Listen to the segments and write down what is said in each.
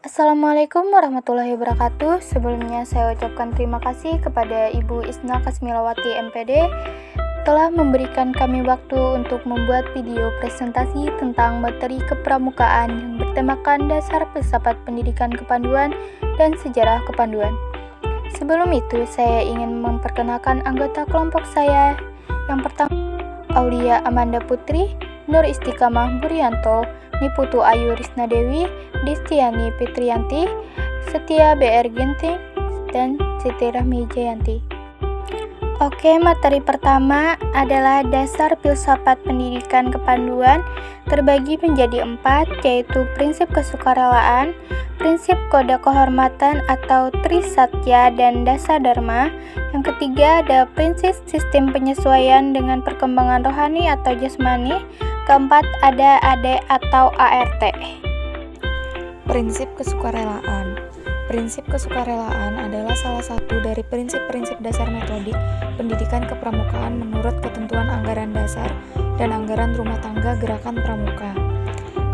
Assalamualaikum warahmatullahi wabarakatuh. Sebelumnya saya ucapkan terima kasih kepada Ibu Isna Kasmilawati MPD telah memberikan kami waktu untuk membuat video presentasi tentang materi kepramukaan yang bertemakan dasar filsafat pendidikan kepanduan dan sejarah kepanduan. Sebelum itu, saya ingin memperkenalkan anggota kelompok saya. Yang pertama, Aulia Amanda Putri, Nur Istiqamah Buryanto, Niputu Ayu Risna Dewi, Distiani Fitriyanti, Setia BR Ginting, dan Siti Rahmi Jayanti. Oke, materi pertama adalah dasar filsafat pendidikan kepanduan terbagi menjadi 4, yaitu prinsip kesukarelaan, prinsip kode kehormatan atau Trisatya, dan dasar dharma. Yang ketiga ada prinsip sistem penyesuaian dengan perkembangan rohani atau jasmani. Keempat ada AD atau ART. Prinsip kesukarelaan. Prinsip kesukarelaan adalah salah satu dari prinsip-prinsip dasar metodik pendidikan kepramukaan menurut ketentuan anggaran dasar dan anggaran rumah tangga gerakan pramuka.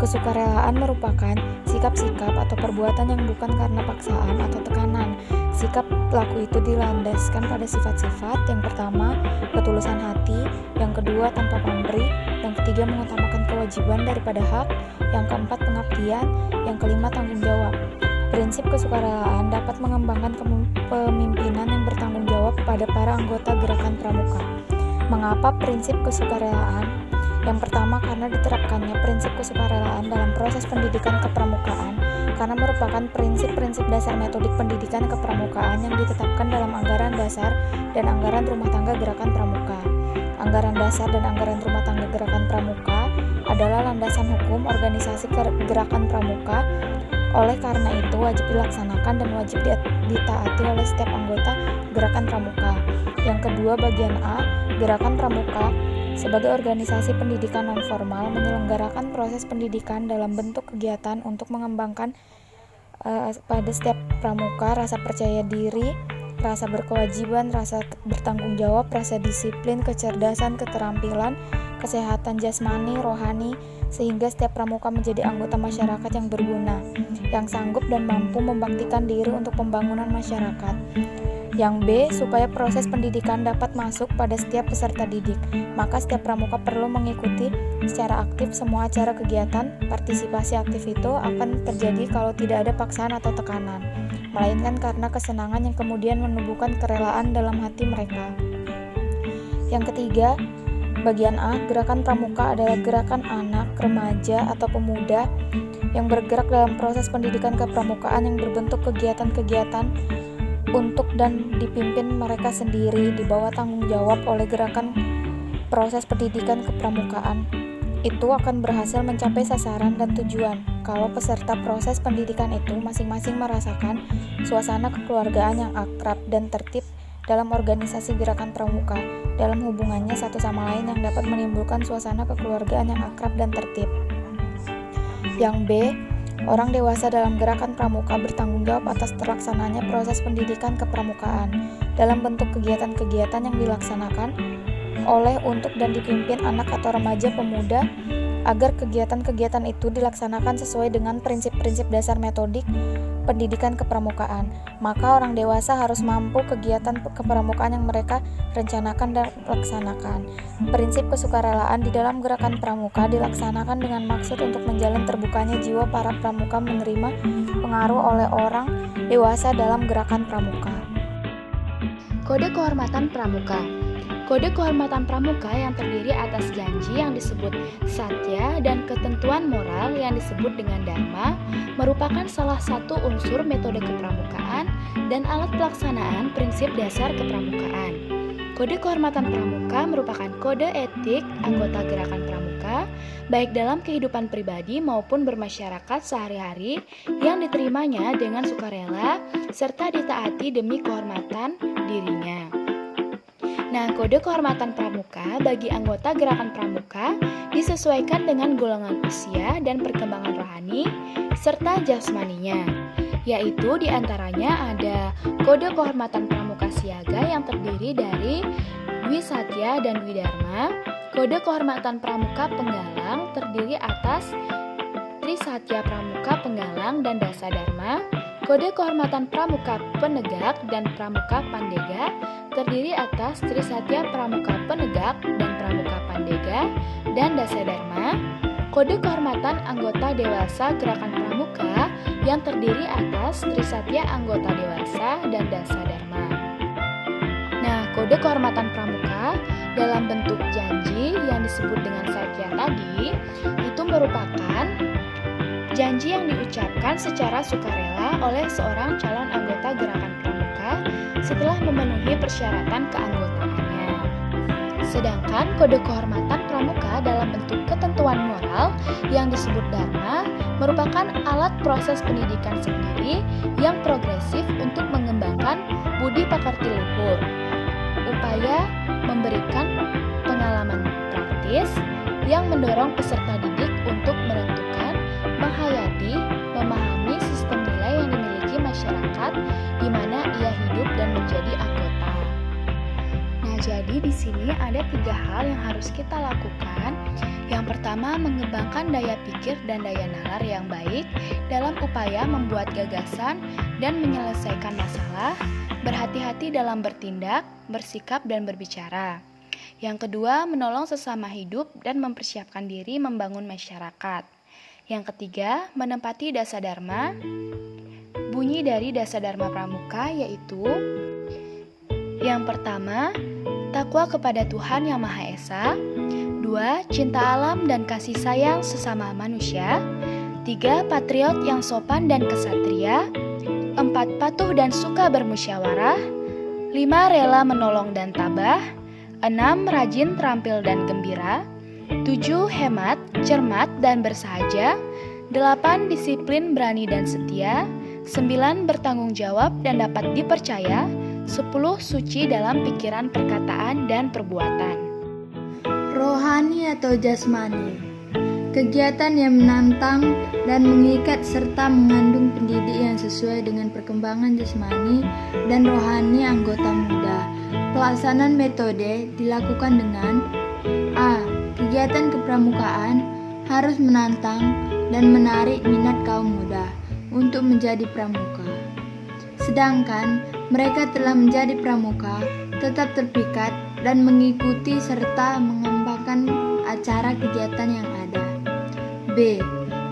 Kesukarelaan merupakan sikap-sikap atau perbuatan yang bukan karena paksaan atau tekanan. Sikap pelaku itu dilandaskan pada sifat-sifat. Yang pertama, ketulusan hati. Yang kedua, tanpa pamrih. Yang ketiga, mengutamakan kewajiban daripada hak. Yang keempat, pengabdian. Yang kelima, tanggung jawab. Prinsip kesukarelaan dapat mengembangkan kepemimpinan yang bertanggung jawab pada para anggota gerakan pramuka. Mengapa prinsip kesukarelaan? Yang pertama, karena diterapkannya prinsip kesukarelaan dalam proses pendidikan kepramukaan, karena merupakan prinsip-prinsip dasar metodik pendidikan kepramukaan yang ditetapkan dalam anggaran dasar dan anggaran rumah tangga gerakan pramuka. Anggaran dasar dan anggaran rumah tangga gerakan pramuka adalah landasan hukum organisasi gerakan pramuka. Oleh karena itu, wajib dilaksanakan dan wajib ditaati oleh setiap anggota gerakan pramuka. Yang kedua, bagian A, gerakan pramuka sebagai organisasi pendidikan non-formal menyelenggarakan proses pendidikan dalam bentuk kegiatan untuk mengembangkan pada setiap pramuka rasa percaya diri, rasa berkewajiban, rasa bertanggung jawab, rasa disiplin, kecerdasan, keterampilan, kesehatan jasmani, rohani, sehingga setiap pramuka menjadi anggota masyarakat yang berguna, yang sanggup dan mampu membaktikan diri untuk pembangunan masyarakat. Yang B, supaya proses pendidikan dapat masuk pada setiap peserta didik, maka setiap pramuka perlu mengikuti secara aktif semua acara kegiatan. Partisipasi aktif itu akan terjadi kalau tidak ada paksaan atau tekanan, melainkan karena kesenangan yang kemudian menumbuhkan kerelaan dalam hati mereka. Yang ketiga, bagian A, gerakan pramuka adalah gerakan anak, remaja, atau pemuda yang bergerak dalam proses pendidikan kepramukaan yang berbentuk kegiatan-kegiatan untuk dan dipimpin mereka sendiri di bawah tanggung jawab oleh gerakan proses pendidikan kepramukaan. Itu akan berhasil mencapai sasaran dan tujuan kalau peserta proses pendidikan itu masing-masing merasakan suasana kekeluargaan yang akrab dan tertib dalam organisasi gerakan pramuka, dalam hubungannya satu sama lain yang dapat menimbulkan suasana kekeluargaan yang akrab dan tertib. Yang B, orang dewasa dalam gerakan pramuka bertanggung jawab atas terlaksananya proses pendidikan kepramukaan dalam bentuk kegiatan-kegiatan yang dilaksanakan oleh, untuk, dan dipimpin anak atau remaja pemuda agar kegiatan-kegiatan itu dilaksanakan sesuai dengan prinsip-prinsip dasar metodik pendidikan kepramukaan. Maka orang dewasa harus mampu kegiatan kepramukaan yang mereka rencanakan dan laksanakan. Prinsip kesukarelaan di dalam gerakan pramuka dilaksanakan dengan maksud untuk menjalin terbukanya jiwa para pramuka menerima pengaruh oleh orang dewasa dalam gerakan pramuka. Kode kehormatan pramuka. Kode kehormatan pramuka yang terdiri atas janji yang disebut satya dan ketentuan moral yang disebut dengan dharma merupakan salah satu unsur metode kepramukaan dan alat pelaksanaan prinsip dasar kepramukaan. Kode kehormatan pramuka merupakan kode etik anggota gerakan pramuka, baik dalam kehidupan pribadi maupun bermasyarakat sehari-hari yang diterimanya dengan sukarela serta ditaati demi kehormatan dirinya. Nah, kode kehormatan pramuka bagi anggota gerakan pramuka disesuaikan dengan golongan usia dan perkembangan rohani serta jasmaninya, yaitu diantaranya ada kode kehormatan pramuka siaga yang terdiri dari Dwi Satya dan Dwi Dharma, kode kehormatan pramuka penggalang terdiri atas Trisatya Pramuka Penggalang dan Dasadharma. Kode Kehormatan Pramuka Penegak dan Pramuka Pandega terdiri atas Trisatya Pramuka Penegak dan Pramuka Pandega dan Dasadharma. Kode Kehormatan Anggota Dewasa Gerakan Pramuka yang terdiri atas Trisatya Anggota Dewasa dan Dasadharma. Nah, kode kehormatan pramuka dalam bentuk janji yang disebut dengan satya tadi itu merupakan janji yang diucapkan secara sukarela oleh seorang calon anggota gerakan pramuka setelah memenuhi persyaratan keanggotaannya. Sedangkan kode kehormatan pramuka dalam bentuk ketentuan moral yang disebut dharma merupakan alat proses pendidikan sendiri yang progresif untuk mengembangkan budi pekerti luhur. Upaya memberikan pengalaman praktis yang mendorong peserta didik untuk menentukan, menghayati, memahami sistem nilai yang dimiliki masyarakat di mana ia hidup dan menjadi anggota. Nah, jadi di sini ada 3 hal yang harus kita lakukan. Yang pertama, mengembangkan daya pikir dan daya nalar yang baik dalam upaya membuat gagasan dan menyelesaikan masalah, berhati-hati dalam bertindak, bersikap, dan berbicara. Yang kedua, menolong sesama hidup dan mempersiapkan diri membangun masyarakat. Yang ketiga, menempati dasadharma. Bunyi dari dasadharma pramuka yaitu: yang pertama, takwa kepada Tuhan Yang Maha Esa. 2. Cinta alam dan kasih sayang sesama manusia. 3. Patriot yang sopan dan kesatria. 4. Patuh dan suka bermusyawarah. 5. Rela menolong dan tabah. 6. Rajin, terampil, dan gembira. 7. Hemat, cermat, dan bersahaja. 8. Disiplin, berani, dan setia. 9. Bertanggung jawab dan dapat dipercaya. 10. Suci dalam pikiran, perkataan, dan perbuatan. Rohani atau jasmani, kegiatan yang menantang dan mengikat serta mengandung pendidik yang sesuai dengan perkembangan jasmani dan rohani anggota muda. Pelaksanaan metode dilakukan dengan A. Kegiatan kepramukaan harus menantang dan menarik minat kaum muda untuk menjadi pramuka. Sedangkan mereka telah menjadi pramuka tetap terpikat dan mengikuti serta mengembangkan acara kegiatan yang ada. B.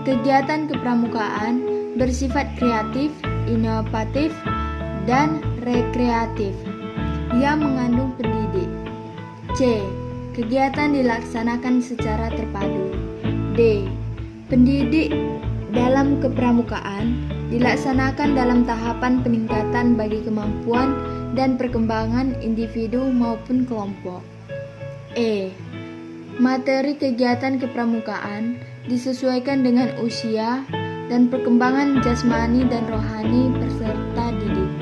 Kegiatan kepramukaan bersifat kreatif, inovatif, dan rekreatif yang mengandung pendidik. C. Kegiatan dilaksanakan secara terpadu. D. Pendidik dalam kepramukaan dilaksanakan dalam tahapan peningkatan bagi kemampuan dan perkembangan individu maupun kelompok. E. Materi kegiatan kepramukaan disesuaikan dengan usia dan perkembangan jasmani dan rohani peserta didik.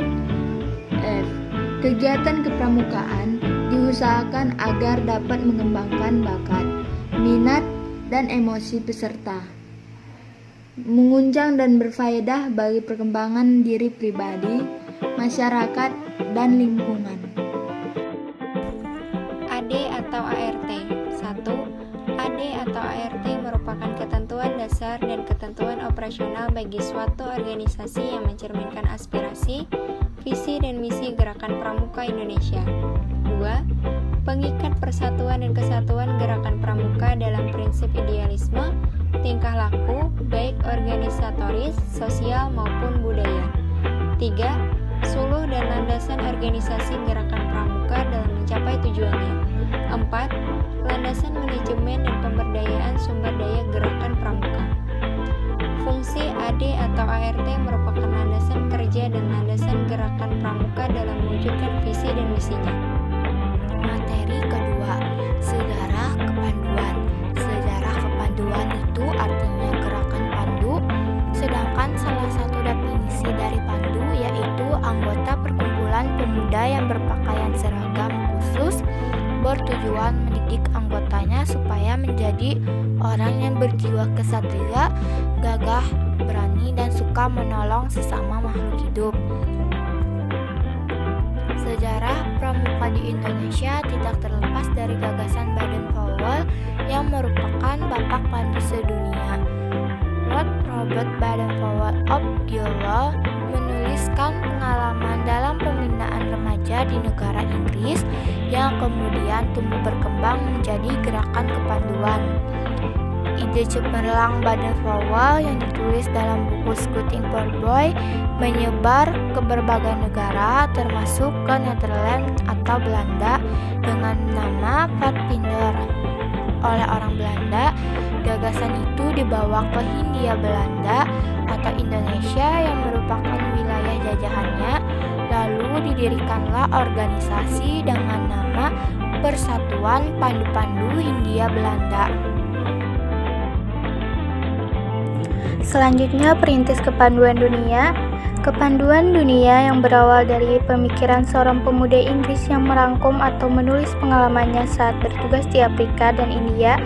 F. Kegiatan kepramukaan diusahakan agar dapat mengembangkan bakat, minat, dan emosi peserta, mengunjang dan berfaedah bagi perkembangan diri pribadi, masyarakat, dan lingkungan. AD atau ART. 1. AD atau ART merupakan ketentuan dasar dan ketentuan operasional bagi suatu organisasi yang mencerminkan aspirasi, visi, dan misi Gerakan Pramuka Indonesia. 2. Pengikat persatuan dan kesatuan Gerakan Pramuka dalam prinsip idealisme, tingkah laku, baik organisatoris, sosial, maupun budaya. 3. Suluh dan landasan organisasi Gerakan Pramuka dalam mencapai tujuannya. 4. Landasan manajemen dan pemberdayaan sumber daya Gerakan Pramuka. Fungsi AD atau ART merupakan landasan kerja dan landasan Gerakan Pramuka dalam mewujudkan visi dan misinya. Materi kedua, sejarah kepanduan. Sejarah kepanduan itu artinya gerakan pandu, sedangkan salah satu definisi dari pandu yaitu anggota perkumpulan pemuda yang berpakaian seragam khusus bertujuan mendidik anggotanya supaya menjadi orang yang berjiwa kesatria, gagah, berani, dan suka menolong sesama makhluk hidup. Sejarah pramuka di Indonesia tidak terlepas dari gagasan Baden-Powell yang merupakan bapak pandu sedunia. Lord Robert Baden-Powell of Gilwell menuliskan pengalaman dalam pembinaan remaja di negara Inggris yang kemudian tumbuh berkembang menjadi gerakan kepanduan. Ide cemerlang Baden-Powell yang ditulis dalam buku Scouting for Boys menyebar ke berbagai negara termasuk ke Netherlands atau Belanda dengan nama Pathfinder. Oleh orang Belanda, gagasan itu dibawa ke Hindia Belanda atau Indonesia yang merupakan wilayah jajahannya, lalu didirikanlah organisasi dengan nama Persatuan Pandu-Pandu Hindia Belanda. Selanjutnya, perintis kepanduan dunia. Kepanduan dunia yang berawal dari pemikiran seorang pemuda Inggris yang merangkum atau menulis pengalamannya saat bertugas di Afrika dan India.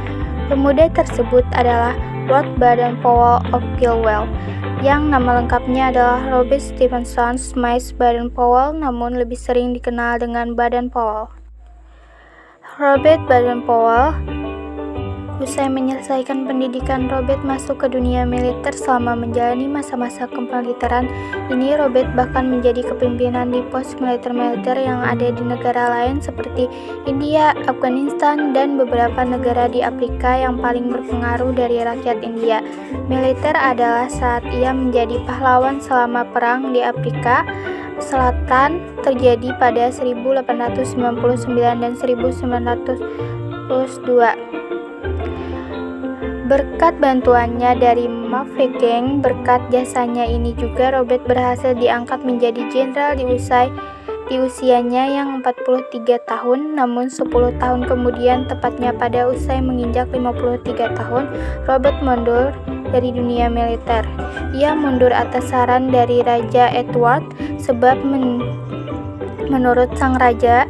Pemuda tersebut adalah Lord Baden-Powell of Gilwell, yang nama lengkapnya adalah Robert Stevenson Smythe Baden-Powell, namun lebih sering dikenal dengan Baden-Powell. Robert Baden-Powell. Usai menyelesaikan pendidikan, Robert masuk ke dunia militer. Selama menjalani masa-masa kemiliteran ini, Robert bahkan menjadi kepemimpinan di pos militer-militer yang ada di negara lain seperti India, Afghanistan, dan beberapa negara di Afrika yang paling berpengaruh dari rakyat India. Militer adalah saat ia menjadi pahlawan selama perang di Afrika Selatan terjadi pada 1899 dan 1902. Berkat bantuannya dari Mafeking, berkat jasanya ini juga Robert berhasil diangkat menjadi jenderal di usianya yang 43 tahun. Namun 10 tahun kemudian, tepatnya pada usai menginjak 53 tahun, Robert mundur dari dunia militer. Ia mundur atas saran dari Raja Edward sebab menurut sang raja,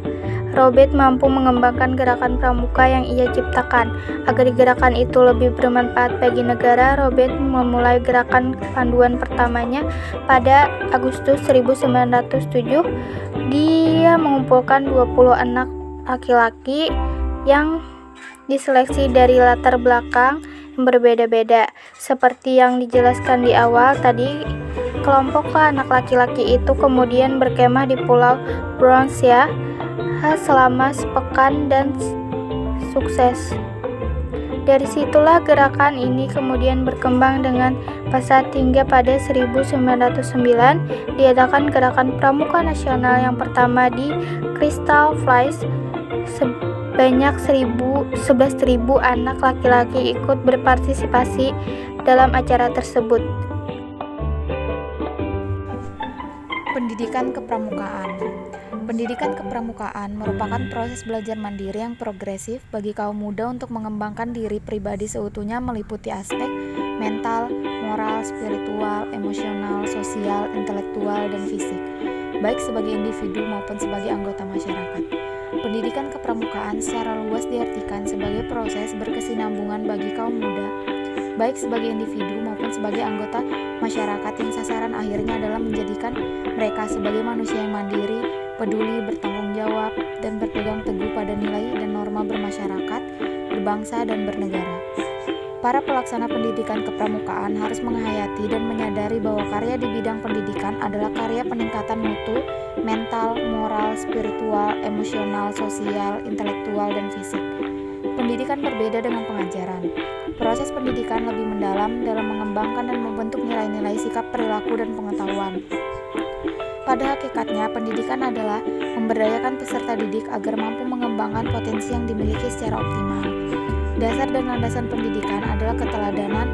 Robert mampu mengembangkan gerakan pramuka yang ia ciptakan. Agar gerakan itu lebih bermanfaat bagi negara, Robert memulai gerakan panduan pertamanya pada Agustus 1907. Dia mengumpulkan 20 anak laki-laki yang diseleksi dari latar belakang yang berbeda-beda. Seperti yang dijelaskan di awal tadi, kelompok anak laki-laki itu kemudian berkemah di Pulau Bronsia selama sepekan dan sukses. Dari situlah gerakan ini kemudian berkembang dengan pesat hingga pada 1909 diadakan gerakan pramuka nasional yang pertama di Crystal Palace. Sebanyak 11.000 anak laki-laki ikut berpartisipasi dalam acara tersebut. Pendidikan kepramukaan. Pendidikan kepramukaan merupakan proses belajar mandiri yang progresif bagi kaum muda untuk mengembangkan diri pribadi seutuhnya, meliputi aspek mental, moral, spiritual, emosional, sosial, intelektual, dan fisik, baik sebagai individu maupun sebagai anggota masyarakat. Pendidikan kepramukaan secara luas diartikan sebagai proses berkesinambungan bagi kaum muda, baik sebagai individu maupun sebagai anggota masyarakat yang sasaran akhirnya adalah menjadikan mereka sebagai manusia yang mandiri, peduli, bertanggung jawab, dan berpegang teguh pada nilai dan norma bermasyarakat, berbangsa, dan bernegara. Para pelaksana pendidikan kepramukaan harus menghayati dan menyadari bahwa karya di bidang pendidikan adalah karya peningkatan mutu, mental, moral, spiritual, emosional, sosial, intelektual, dan fisik. Pendidikan berbeda dengan pengajaran. Proses pendidikan lebih mendalam dalam mengembangkan dan membentuk nilai-nilai sikap, perilaku, dan pengetahuan. Pada hakikatnya, pendidikan adalah memberdayakan peserta didik agar mampu mengembangkan potensi yang dimiliki secara optimal. Dasar dan landasan pendidikan adalah keteladanan.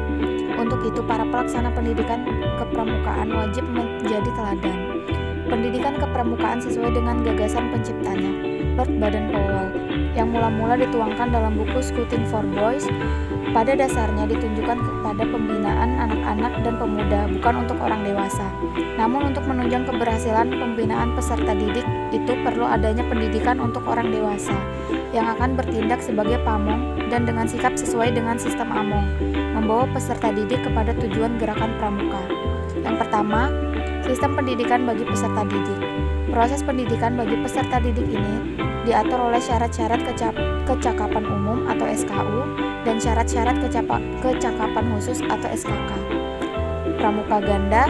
Untuk itu, para pelaksana pendidikan kepramukaan wajib menjadi teladan. Pendidikan kepramukaan sesuai dengan gagasan penciptanya, Lord Baden-Powell, yang mula-mula dituangkan dalam buku Scouting for Boys, pada dasarnya ditunjukkan kepada pembinaan anak-anak dan pemuda, bukan untuk orang dewasa. Namun untuk menunjang keberhasilan pembinaan peserta didik itu perlu adanya pendidikan untuk orang dewasa yang akan bertindak sebagai pamong dan dengan sikap sesuai dengan sistem Among, membawa peserta didik kepada tujuan gerakan pramuka. Yang pertama, sistem pendidikan bagi peserta didik. Proses pendidikan bagi peserta didik ini diatur oleh syarat-syarat kecakapan umum atau SKU dan syarat-syarat kecakapan khusus atau SKK. Pramuka ganda.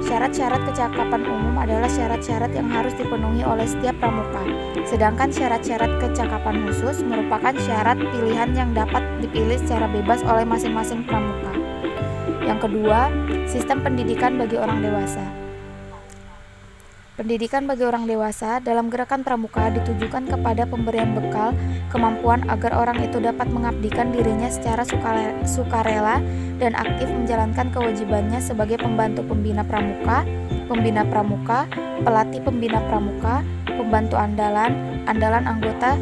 Syarat-syarat kecakapan umum adalah syarat-syarat yang harus dipenuhi oleh setiap pramuka, sedangkan syarat-syarat kecakapan khusus merupakan syarat pilihan yang dapat dipilih secara bebas oleh masing-masing pramuka. Yang kedua, sistem pendidikan bagi orang dewasa. Pendidikan bagi orang dewasa dalam gerakan pramuka ditujukan kepada pemberian bekal kemampuan agar orang itu dapat mengabdikan dirinya secara sukarela dan aktif menjalankan kewajibannya sebagai pembantu pembina pramuka, pelatih pembina pramuka, pembantu andalan anggota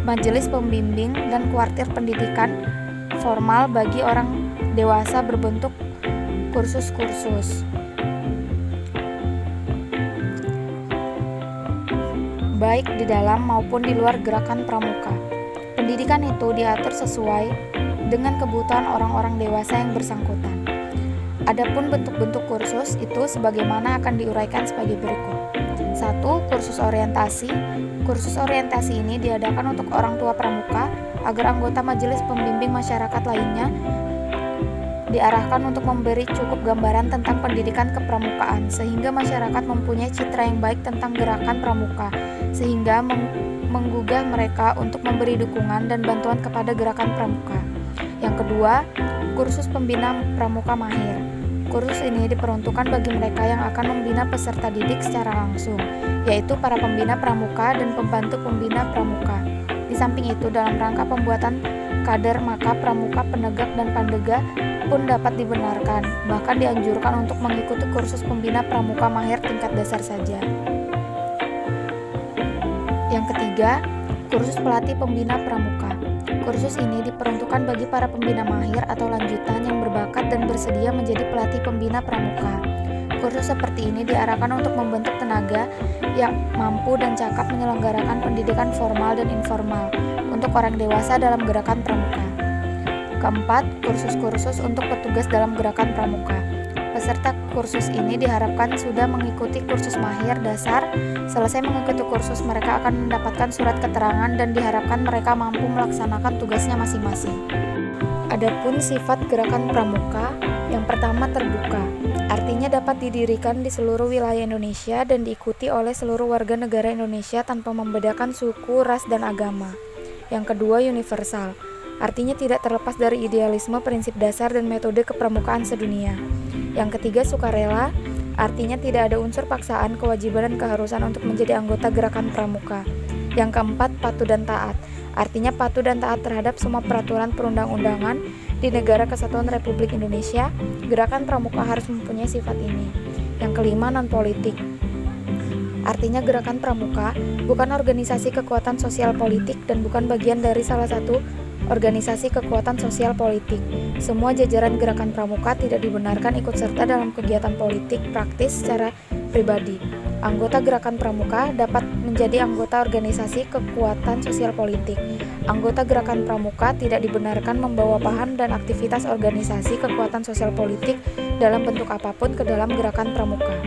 majelis pembimbing dan kuartir pendidikan formal bagi orang dewasa berbentuk kursus-kursus. Baik di dalam maupun di luar gerakan pramuka. Pendidikan itu diatur sesuai dengan kebutuhan orang-orang dewasa yang bersangkutan. Adapun bentuk-bentuk kursus itu sebagaimana akan diuraikan sebagai berikut. 1. Kursus orientasi. Kursus orientasi ini diadakan untuk orang tua pramuka agar anggota majelis pembimbing masyarakat lainnya diarahkan untuk memberi cukup gambaran tentang pendidikan kepramukaan sehingga masyarakat mempunyai citra yang baik tentang gerakan pramuka sehingga menggugah mereka untuk memberi dukungan dan bantuan kepada gerakan pramuka. Yang kedua, kursus pembina pramuka mahir. Kursus ini diperuntukkan bagi mereka yang akan membina peserta didik secara langsung, yaitu para pembina pramuka dan pembantu pembina pramuka. Di samping itu, dalam rangka pembuatan kader maka pramuka penegak dan pandega pun dapat dibenarkan, bahkan dianjurkan untuk mengikuti kursus pembina pramuka mahir tingkat dasar saja. Yang ketiga, kursus pelatih pembina pramuka. Kursus ini diperuntukkan bagi para pembina mahir atau lanjutan yang berbakat dan bersedia menjadi pelatih pembina pramuka. Kursus seperti ini diarahkan untuk membentuk tenaga yang mampu dan cakap menyelenggarakan pendidikan formal dan informal untuk orang dewasa dalam gerakan pramuka. Keempat, kursus-kursus untuk petugas dalam gerakan pramuka. Peserta kursus ini diharapkan sudah mengikuti kursus mahir dasar. Selesai mengikuti kursus, mereka akan mendapatkan surat keterangan dan diharapkan mereka mampu melaksanakan tugasnya masing-masing. Adapun sifat gerakan pramuka, yang pertama terbuka, artinya dapat didirikan di seluruh wilayah Indonesia dan diikuti oleh seluruh warga negara Indonesia tanpa membedakan suku, ras, dan agama. Yang kedua, universal, artinya tidak terlepas dari idealisme, prinsip dasar, dan metode kepramukaan sedunia. Yang ketiga, sukarela, artinya tidak ada unsur paksaan, kewajiban, dan keharusan untuk menjadi anggota gerakan pramuka. Yang keempat, patuh dan taat, artinya patuh dan taat terhadap semua peraturan perundang-undangan di Negara Kesatuan Republik Indonesia. Gerakan pramuka harus mempunyai sifat ini. Yang kelima, non-politik, artinya gerakan pramuka bukan organisasi kekuatan sosial politik dan bukan bagian dari salah satu organisasi kekuatan sosial politik. Semua jajaran gerakan pramuka tidak dibenarkan ikut serta dalam kegiatan politik praktis secara pribadi. Anggota gerakan pramuka dapat menjadi anggota organisasi kekuatan sosial politik. Anggota gerakan pramuka tidak dibenarkan membawa paham dan aktivitas organisasi kekuatan sosial politik dalam bentuk apapun ke dalam gerakan pramuka.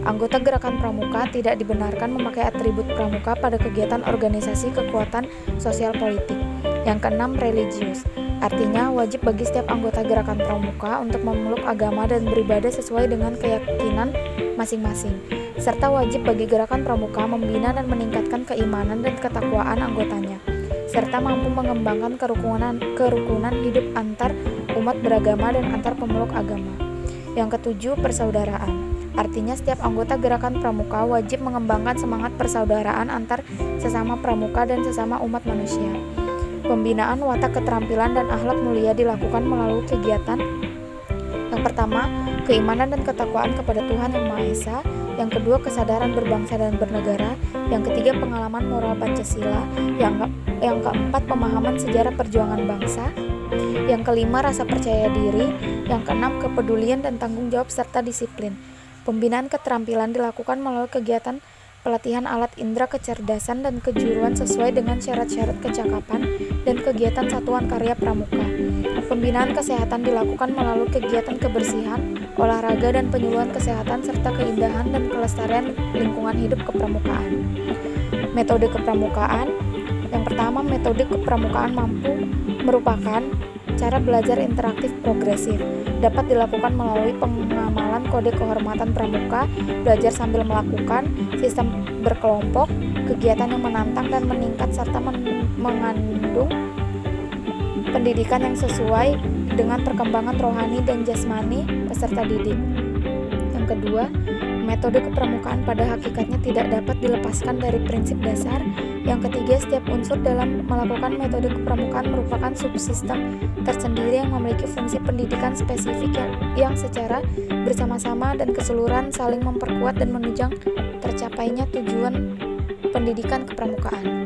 Anggota gerakan pramuka tidak dibenarkan memakai atribut pramuka pada kegiatan organisasi kekuatan sosial politik. Yang keenam, religius, artinya wajib bagi setiap anggota gerakan pramuka untuk memeluk agama dan beribadah sesuai dengan keyakinan masing-masing, serta wajib bagi gerakan pramuka membina dan meningkatkan keimanan dan ketakwaan anggotanya, serta mampu mengembangkan kerukunan hidup antar umat beragama dan antar pemeluk agama. Yang ketujuh, persaudaraan, artinya setiap anggota gerakan pramuka wajib mengembangkan semangat persaudaraan antar sesama pramuka dan sesama umat manusia. Pembinaan watak keterampilan dan akhlak mulia dilakukan melalui kegiatan. Yang pertama, keimanan dan ketakwaan kepada Tuhan Yang Maha Esa. Yang kedua, kesadaran berbangsa dan bernegara. Yang ketiga, pengalaman moral Pancasila. Yang keempat, pemahaman sejarah perjuangan bangsa. Yang kelima, rasa percaya diri. Yang keenam, kepedulian dan tanggung jawab serta disiplin. Pembinaan keterampilan dilakukan melalui kegiatan pelatihan alat indera kecerdasan dan kejuruan sesuai dengan syarat-syarat kecakapan dan kegiatan satuan karya pramuka. Pembinaan kesehatan dilakukan melalui kegiatan kebersihan, olahraga, dan penyuluhan kesehatan serta keindahan dan kelestarian lingkungan hidup kepramukaan. Metode kepramukaan. Yang pertama, metode kepramukaan merupakan cara belajar interaktif progresif. Dapat dilakukan melalui pengamalan kode kehormatan pramuka, belajar sambil melakukan, sistem berkelompok, kegiatan yang menantang dan meningkat, serta mengandung pendidikan yang sesuai dengan perkembangan rohani dan jasmani peserta didik. Yang kedua, metode kepramukaan pada hakikatnya tidak dapat dilepaskan dari prinsip dasar. Yang ketiga, setiap unsur dalam melakukan metode kepramukaan merupakan subsistem tersendiri yang memiliki fungsi pendidikan spesifik yang secara bersama-sama dan keseluruhan saling memperkuat dan menunjang tercapainya tujuan pendidikan kepramukaan.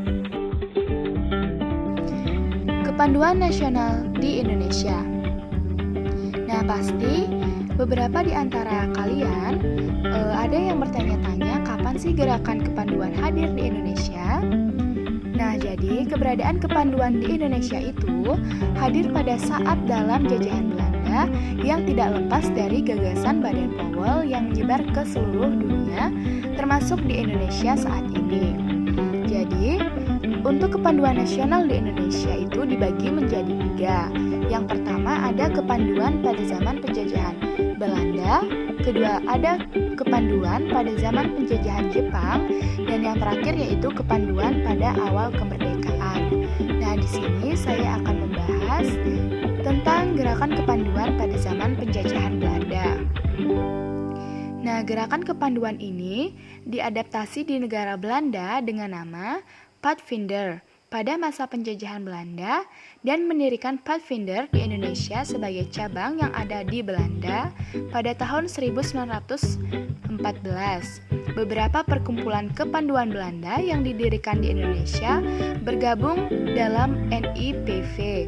Kepanduan nasional di Indonesia. Nah, pasti beberapa di antara kalian ada yang bertanya-tanya kapan sih gerakan kepanduan hadir di Indonesia? Nah, jadi keberadaan kepanduan di Indonesia itu hadir pada saat dalam jajahan Belanda yang tidak lepas dari gagasan Baden Powell yang menyebar ke seluruh dunia, termasuk di Indonesia saat ini. Jadi, untuk kepanduan nasional di Indonesia itu dibagi menjadi 3. Yang pertama ada kepanduan pada zaman penjajahan Belanda, kedua ada kepanduan pada zaman penjajahan Jepang, dan yang terakhir yaitu kepanduan pada awal kemerdekaan. Nah, di sini saya akan membahas tentang gerakan kepanduan pada zaman penjajahan Belanda. Nah, gerakan kepanduan ini diadaptasi di negara Belanda dengan nama Pathfinder pada masa penjajahan Belanda dan mendirikan Pathfinder di Indonesia sebagai cabang yang ada di Belanda pada tahun 1914. Beberapa perkumpulan kepanduan Belanda yang didirikan di Indonesia bergabung dalam NIPV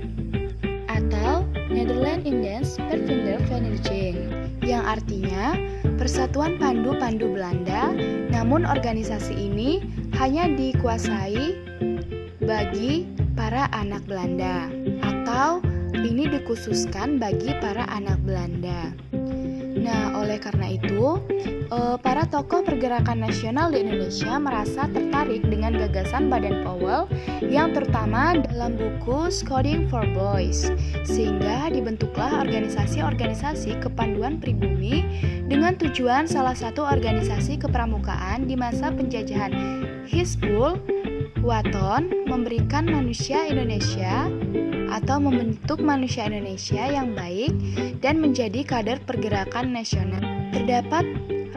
atau Nederland Indisch Pathfinder Vereniging, yang artinya Persatuan Pandu-Pandu Belanda, namun organisasi ini hanya dikuasai bagi para anak Belanda, atau ini dikhususkan bagi para anak Belanda. Nah, oleh karena itu, para tokoh pergerakan nasional di Indonesia merasa tertarik dengan gagasan Baden Powell yang terutama dalam buku Coding for Boys, sehingga dibentuklah organisasi-organisasi kepanduan pribumi dengan tujuan salah satu organisasi kepramukaan di masa penjajahan Hizbul Waton memberikan manusia Indonesia atau membentuk manusia Indonesia yang baik dan menjadi kader pergerakan nasional. Terdapat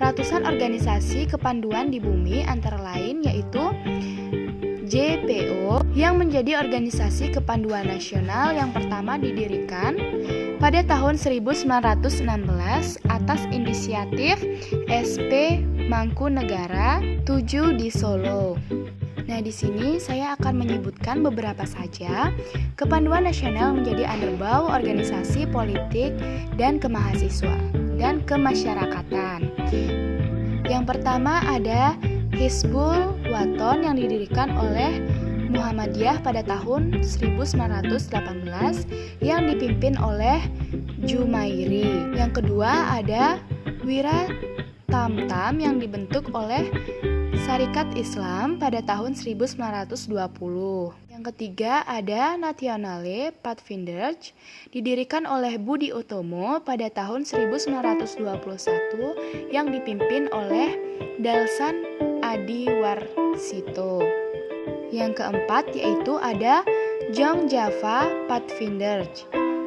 ratusan organisasi kepanduan di bumi, antara lain yaitu JPO yang menjadi organisasi kepanduan nasional yang pertama didirikan pada tahun 1916 atas inisiatif SP Mangkunegara 7 di Solo. Nah, di sini saya akan menyebutkan beberapa saja. Kepanduan nasional menjadi underbaw organisasi politik dan kemahasiswaan dan kemasyarakatan. Yang pertama ada Hizbul Waton yang didirikan oleh Muhammadiyah pada tahun 1918 yang dipimpin oleh Jumairi. Yang kedua ada Wira Tamtam yang dibentuk oleh Syarikat Islam pada tahun 1920. Yang ketiga ada Nationale Pathfinder didirikan oleh Budi Utomo pada tahun 1921 yang dipimpin oleh Dalsan Adiwarsito. Yang keempat yaitu ada Jong Java Pathfinder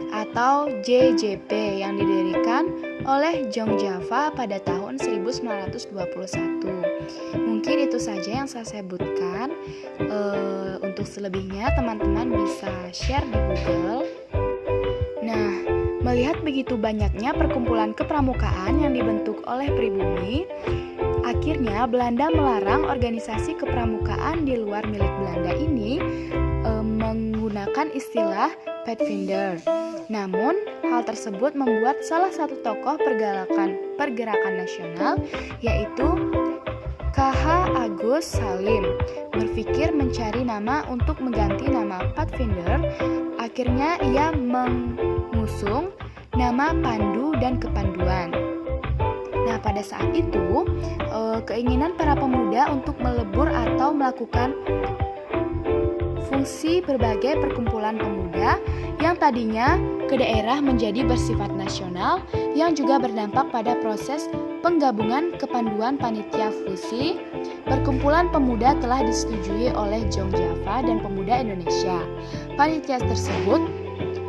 atau JJP yang didirikan oleh Jong Java pada tahun 1921. Mungkin itu saja yang saya sebutkan. Untuk selebihnya teman-teman bisa share di Google. Nah, melihat begitu banyaknya perkumpulan kepramukaan yang dibentuk oleh pribumi, akhirnya Belanda melarang organisasi kepramukaan di luar milik Belanda ini menggunakan istilah Pathfinder. Namun, hal tersebut membuat salah satu tokoh pergerakan nasional, yaitu KH Agus Salim, berpikir mencari nama untuk mengganti nama Pathfinder. Akhirnya ia mengusung nama Pandu dan Kepanduan. Nah, pada saat itu, keinginan para pemuda untuk melebur atau melakukan fungsi berbagai perkumpulan pemuda yang tadinya ke daerah menjadi bersifat nasional yang juga berdampak pada proses penggabungan kepanduan panitia fusi. Perkumpulan pemuda telah disetujui oleh Jong Java dan Pemuda Indonesia. Panitia tersebut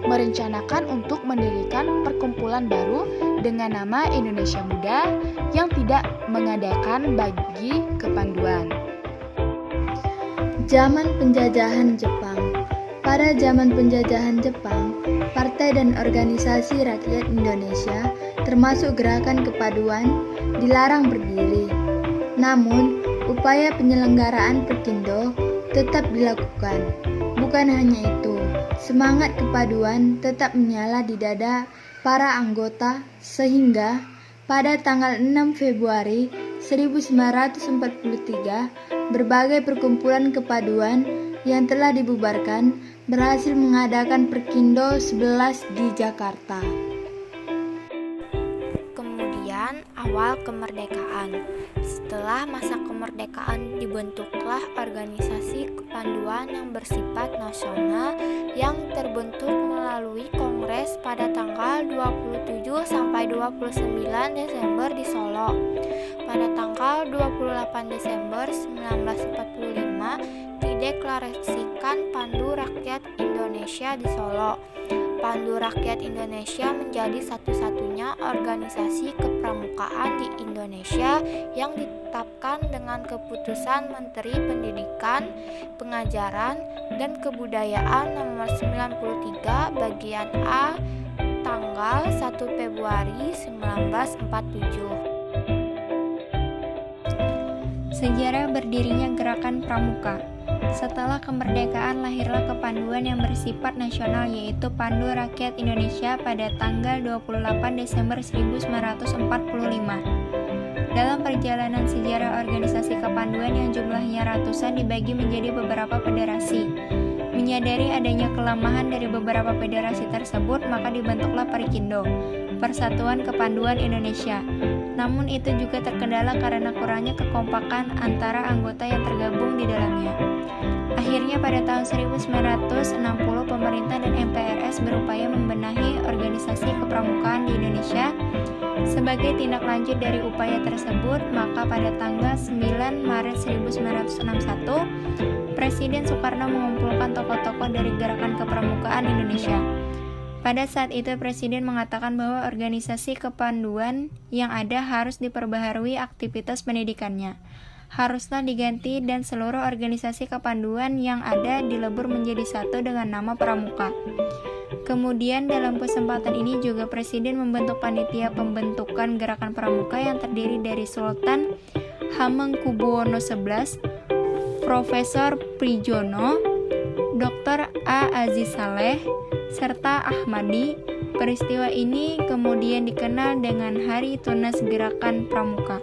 merencanakan untuk mendirikan perkumpulan baru dengan nama Indonesia Muda yang tidak mengadakan bagi kepanduan. Zaman penjajahan Jepang. Pada zaman penjajahan Jepang, partai dan organisasi rakyat Indonesia, termasuk gerakan kepaduan, dilarang berdiri. Namun, upaya penyelenggaraan Perkindo tetap dilakukan. Bukan hanya itu, semangat kepaduan tetap menyala di dada para anggota sehingga pada tanggal 6 Februari 1943, berbagai perkumpulan kepaduan yang telah dibubarkan berhasil mengadakan Perkindo 11 di Jakarta. Kemudian awal kemerdekaan. Setelah masa kemerdekaan dibentuklah organisasi kepanduan yang bersifat nasional yang terbentuk melalui kongres pada tanggal 27 sampai 29 Desember di Solo. Pada tanggal 28 Desember 1945 dideklarasikan Pandu Rakyat Indonesia di Solo. Pandu Rakyat Indonesia menjadi satu-satunya organisasi kepramukaan di Indonesia yang ditetapkan dengan keputusan Menteri Pendidikan, Pengajaran, dan Kebudayaan nomor 93 bagian A tanggal 1 Februari 1947. Sejarah berdirinya Gerakan Pramuka. Setelah kemerdekaan lahirlah kepanduan yang bersifat nasional yaitu Pandu Rakyat Indonesia pada tanggal 28 Desember 1945. Dalam perjalanan sejarah organisasi kepanduan yang jumlahnya ratusan dibagi menjadi beberapa federasi. Menyadari adanya kelemahan dari beberapa federasi tersebut, maka dibentuklah Perkindo, Persatuan Kepanduan Indonesia. Namun itu juga terkendala karena kurangnya kekompakan antara anggota yang tergabung di dalamnya. Akhirnya pada tahun 1960 pemerintah dan MPRS berupaya membenahi organisasi kepramukaan di Indonesia. Sebagai tindak lanjut dari upaya tersebut, maka pada tanggal 9 Maret 1961, Presiden Soekarno mengumpulkan tokoh-tokoh dari Gerakan Kepramukaan Indonesia. Pada saat itu Presiden mengatakan bahwa organisasi kepanduan yang ada harus diperbaharui aktivitas pendidikannya. Haruslah diganti dan seluruh organisasi kepanduan yang ada dilebur menjadi satu dengan nama Pramuka. Kemudian dalam kesempatan ini juga Presiden membentuk panitia pembentukan Gerakan Pramuka yang terdiri dari Sultan Hamengkubuwono XI, Profesor Prijono, Dr. A. Aziz Saleh, serta Ahmadi. Peristiwa ini kemudian dikenal dengan Hari Tunas Gerakan Pramuka.